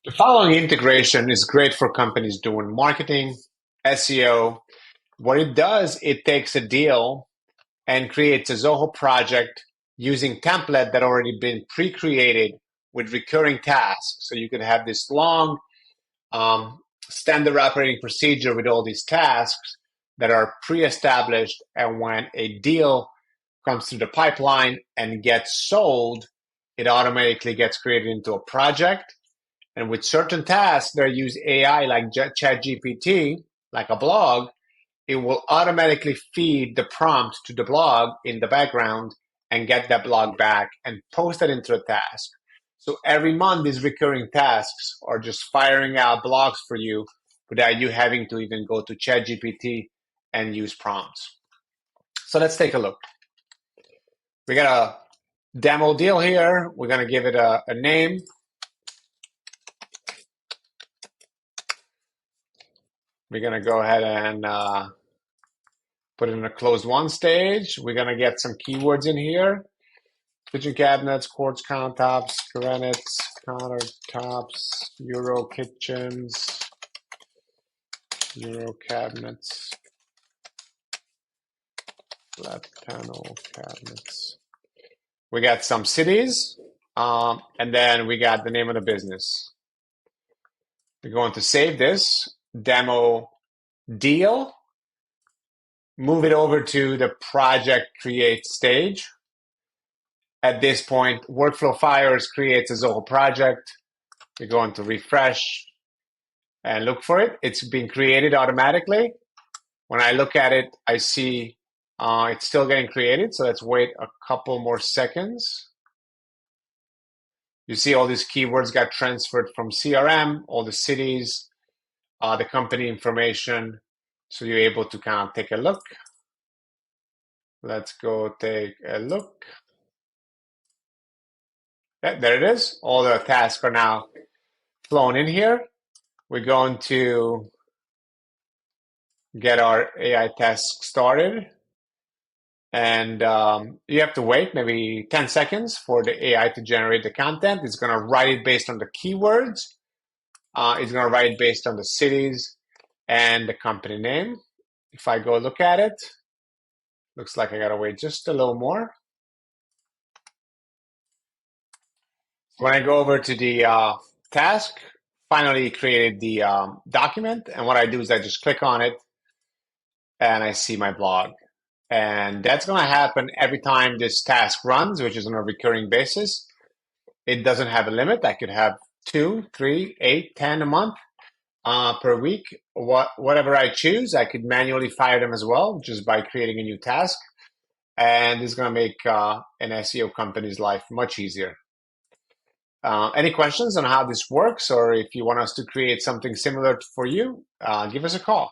The following integration is great for companies doing marketing, SEO. What it does, it takes a deal and creates a Zoho project using template that already been pre-created with recurring tasks. So you can have this long standard operating procedure with all these tasks that are pre-established. And when a deal comes through the pipeline and gets sold, it automatically gets created into a project. And with certain tasks that use AI like ChatGPT, like a blog, it will automatically feed the prompt to the blog in the background and get that blog back and post it into a task. So every month, these recurring tasks are just firing out blogs for you without you having to even go to ChatGPT and use prompts. So let's take a look. We got a demo deal here. We're going to give it a name. We're going to go ahead and put it in a closed one stage. We're going to get some keywords in here. Kitchen cabinets, quartz countertops, granites, countertops, Euro kitchens, Euro cabinets, flat panel cabinets. We got some cities, and then we got the name of the business. We're going to save this demo deal, move it over to the project create stage. At this point, Workflow Fires creates a Zoho project. We're going to refresh and look for it. It's being created automatically. When I look at it, I see it's still getting created. So let's wait a couple more seconds. You see all these keywords got transferred from CRM, all the cities, the company information. So you're able to kind of take a look. Let's go take a look. Yeah, there it is. All the tasks are now flown in here. We're going to get our AI task started. And you have to wait maybe 10 seconds for the AI to generate the content. It's going to write it based on the keywords. It's going to write it based on the cities and the company name. If I go look at it, looks like I got to wait just a little more. When I go over to the task, finally created the document. And what I do is I just click on it and I see my blog. And that's going to happen every time this task runs, which is on a recurring basis. It doesn't have a limit. I could have 2, 3, 8, 10 a month per week. Whatever I choose, I could manually fire them as well, just by creating a new task. And it's going to make an SEO company's life much easier. Any questions on how this works, or if you want us to create something similar for you, give us a call.